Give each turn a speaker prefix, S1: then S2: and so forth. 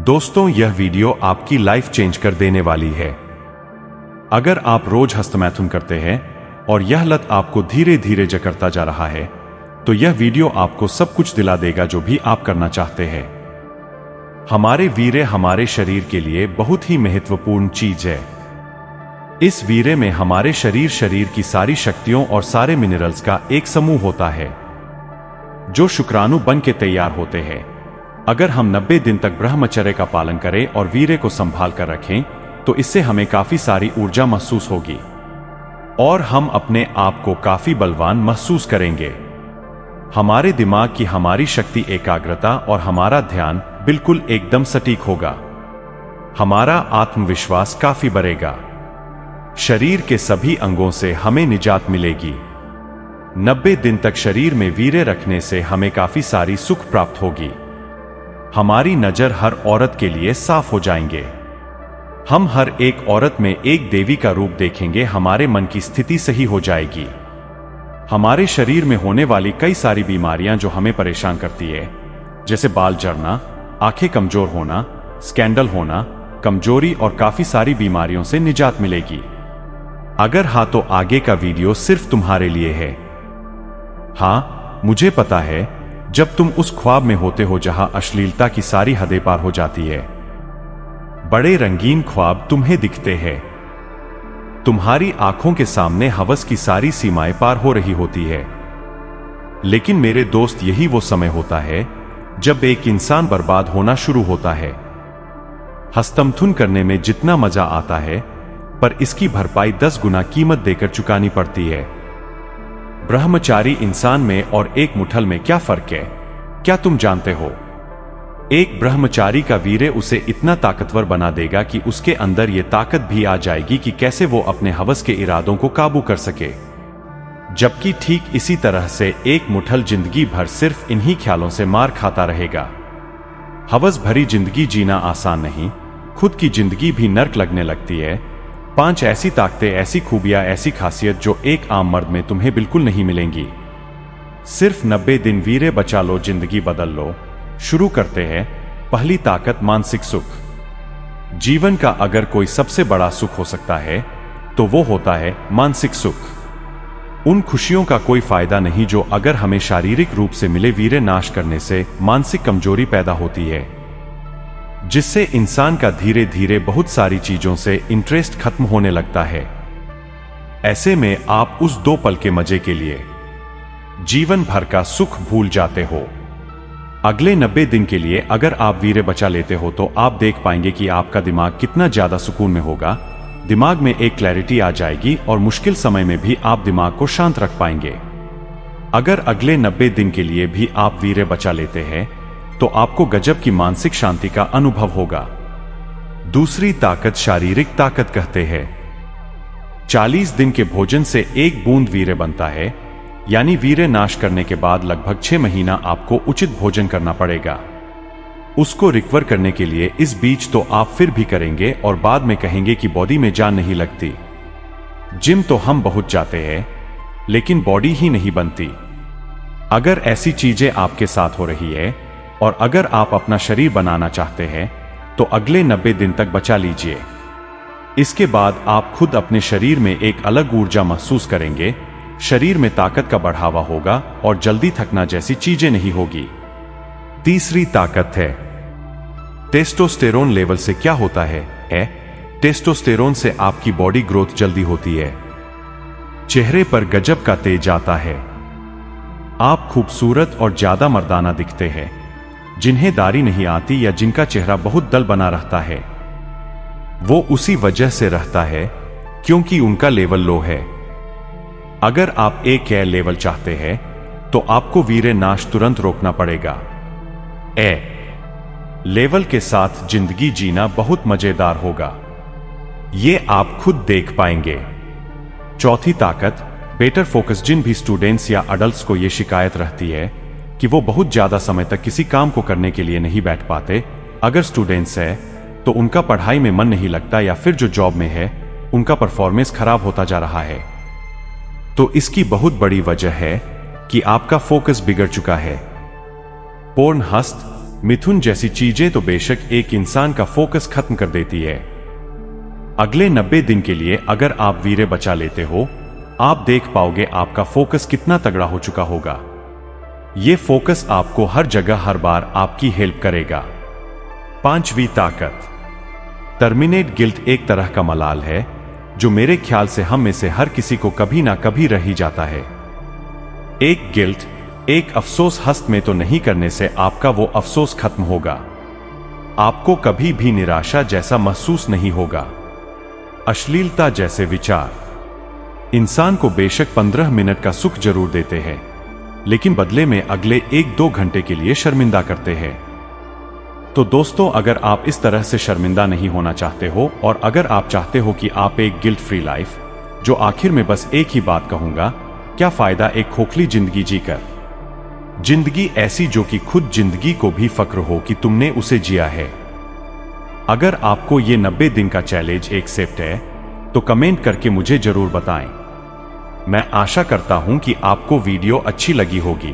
S1: दोस्तों, यह वीडियो आपकी लाइफ चेंज कर देने वाली है। अगर आप रोज हस्तमैथुन करते हैं और यह लत आपको धीरे धीरे जकड़ता जा रहा है, तो यह वीडियो आपको सब कुछ दिला देगा जो भी आप करना चाहते हैं। हमारे वीर्य हमारे शरीर के लिए बहुत ही महत्वपूर्ण चीज है। इस वीर्य में हमारे शरीर की सारी शक्तियों और सारे मिनरल्स का एक समूह होता है जो शुक्राणु बन के तैयार होते हैं। अगर हम 90 दिन तक ब्रह्मचर्य का पालन करें और वीर्य को संभाल कर रखें, तो इससे हमें काफी सारी ऊर्जा महसूस होगी और हम अपने आप को काफी बलवान महसूस करेंगे। हमारे दिमाग की हमारी शक्ति, एकाग्रता और हमारा ध्यान बिल्कुल एकदम सटीक होगा। हमारा आत्मविश्वास काफी बढ़ेगा। शरीर के सभी अंगों से हमें निजात मिलेगी। 90 दिन तक शरीर में वीर्य रखने से हमें काफी सारी सुख प्राप्त होगी। हमारी नजर हर औरत के लिए साफ हो जाएंगे। हम हर एक औरत में एक देवी का रूप देखेंगे। हमारे मन की स्थिति सही हो जाएगी। हमारे शरीर में होने वाली कई सारी बीमारियां जो हमें परेशान करती है, जैसे बाल झड़ना, आंखें कमजोर होना, स्कैंडल होना, कमजोरी और काफी सारी बीमारियों से निजात मिलेगी। अगर हाँ, तो आगे का वीडियो सिर्फ तुम्हारे लिए है। हाँ, मुझे पता है, जब तुम उस ख्वाब में होते हो जहां अश्लीलता की सारी हदें पार हो जाती है, बड़े रंगीन ख्वाब तुम्हें दिखते हैं। तुम्हारी आंखों के सामने हवस की सारी सीमाएं पार हो रही होती है। लेकिन मेरे दोस्त, यही वो समय होता है जब एक इंसान बर्बाद होना शुरू होता है। हस्तमैथुन करने में जितना मजा आता है, पर इसकी भरपाई 10 गुना कीमत देकर चुकानी पड़ती है। ब्रह्मचारी इंसान में और एक मुठल में क्या फर्क है, क्या तुम जानते हो? एक ब्रह्मचारी का वीर्य उसे इतना ताकतवर बना देगा कि उसके अंदर यह ताकत भी आ जाएगी कि कैसे वो अपने हवस के इरादों को काबू कर सके। जबकि ठीक इसी तरह से एक मुठल जिंदगी भर सिर्फ इन्हीं ख्यालों से मार खाता रहेगा। हवस भरी जिंदगी जीना आसान नहीं, खुद की जिंदगी भी नर्क लगने लगती है। 5 ऐसी ताकतें, ऐसी खूबियां, ऐसी खासियत जो एक आम मर्द में तुम्हें बिल्कुल नहीं मिलेंगी। सिर्फ 90 दिन वीर्य बचा लो, जिंदगी बदल लो। शुरू करते हैं। पहली ताकत, मानसिक सुख। जीवन का अगर कोई सबसे बड़ा सुख हो सकता है तो वो होता है मानसिक सुख। उन खुशियों का कोई फायदा नहीं जो अगर हमें शारीरिक रूप से मिले। वीर्य नाश करने से मानसिक कमजोरी पैदा होती है, जिससे इंसान का धीरे धीरे बहुत सारी चीजों से इंटरेस्ट खत्म होने लगता है। ऐसे में आप उस 2 पल के मजे के लिए जीवन भर का सुख भूल जाते हो। अगले 90 दिन के लिए अगर आप वीर्य बचा लेते हो तो आप देख पाएंगे कि आपका दिमाग कितना ज्यादा सुकून में होगा। दिमाग में एक क्लैरिटी आ जाएगी और मुश्किल समय में भी आप दिमाग को शांत रख पाएंगे। अगर अगले 90 दिन के लिए भी आप वीर्य बचा लेते हैं तो आपको गजब की मानसिक शांति का अनुभव होगा। दूसरी ताकत, शारीरिक ताकत कहते हैं। 40 दिन के भोजन से 1 बूंद वीर्य बनता है, यानी वीर्य नाश करने के बाद लगभग 6 महीना आपको उचित भोजन करना पड़ेगा। उसको रिकवर करने के लिए इस बीच तो आप फिर भी करेंगे और बाद में कहेंगे कि बॉडी में जान नहीं लगती। जिम तो हम बहुत जाते हैं, लेकिन बॉडी ही नहीं बनती। अगर ऐसी चीजें आपके साथ हो रही है और अगर आप अपना शरीर बनाना चाहते हैं तो अगले 90 दिन तक बचा लीजिए। इसके बाद आप खुद अपने शरीर में एक अलग ऊर्जा महसूस करेंगे। शरीर में ताकत का बढ़ावा होगा और जल्दी थकना जैसी चीजें नहीं होगी। तीसरी ताकत है टेस्टोस्टेरोन लेवल से क्या होता है? टेस्टोस्टेरोन से आपकी बॉडी ग्रोथ जल्दी होती है। चेहरे पर गजब का तेज आता है। आप खूबसूरत और ज्यादा मर्दाना दिखते हैं। जिन्हें दाढ़ी नहीं आती या जिनका चेहरा बहुत दल बना रहता है, वो उसी वजह से रहता है क्योंकि उनका लेवल लो है। अगर आप एक लेवल चाहते हैं तो आपको वीर्य नाश तुरंत रोकना पड़ेगा। लेवल के साथ जिंदगी जीना बहुत मजेदार होगा, ये आप खुद देख पाएंगे। चौथी ताकत, बेटर फोकस। जिन भी स्टूडेंट्स या अडल्ट्स को यह शिकायत रहती है कि वो बहुत ज्यादा समय तक किसी काम को करने के लिए नहीं बैठ पाते, अगर स्टूडेंट्स है तो उनका पढ़ाई में मन नहीं लगता या फिर जो जॉब में है उनका परफॉर्मेंस खराब होता जा रहा है, तो इसकी बहुत बड़ी वजह है कि आपका फोकस बिगड़ चुका है। पूर्ण हस्त, मिथुन जैसी चीजें तो बेशक एक इंसान का फोकस खत्म कर देती है। अगले 90 दिन के लिए अगर आप वीर्य बचा लेते हो, आप देख पाओगे आपका फोकस कितना तगड़ा हो चुका होगा। यह फोकस आपको हर जगह हर बार आपकी हेल्प करेगा। 5वीं ताकत, टर्मिनेट गिल्ट एक तरह का मलाल है जो मेरे ख्याल से हम में से हर किसी को कभी ना कभी रह ही जाता है। एक गिल्ट, एक अफसोस हस्त में तो नहीं करने से आपका वो अफसोस खत्म होगा। आपको कभी भी निराशा जैसा महसूस नहीं होगा। अश्लीलता जैसे विचार इंसान को बेशक 15 मिनट का सुख जरूर देते हैं, लेकिन बदले में अगले 1-2 घंटे के लिए शर्मिंदा करते हैं। तो दोस्तों, अगर आप इस तरह से शर्मिंदा नहीं होना चाहते हो और अगर आप चाहते हो कि आप एक गिल्ट फ्री लाइफ, जो आखिर में बस एक ही बात कहूंगा, क्या फायदा एक खोखली जिंदगी जीकर। जिंदगी ऐसी जो कि खुद जिंदगी को भी फक्र हो कि तुमने उसे जिया है। अगर आपको ये 90 दिन का चैलेंज एक्सेप्ट है तो कमेंट करके मुझे जरूर बताएं। मैं आशा करता हूं कि आपको वीडियो अच्छी लगी होगी।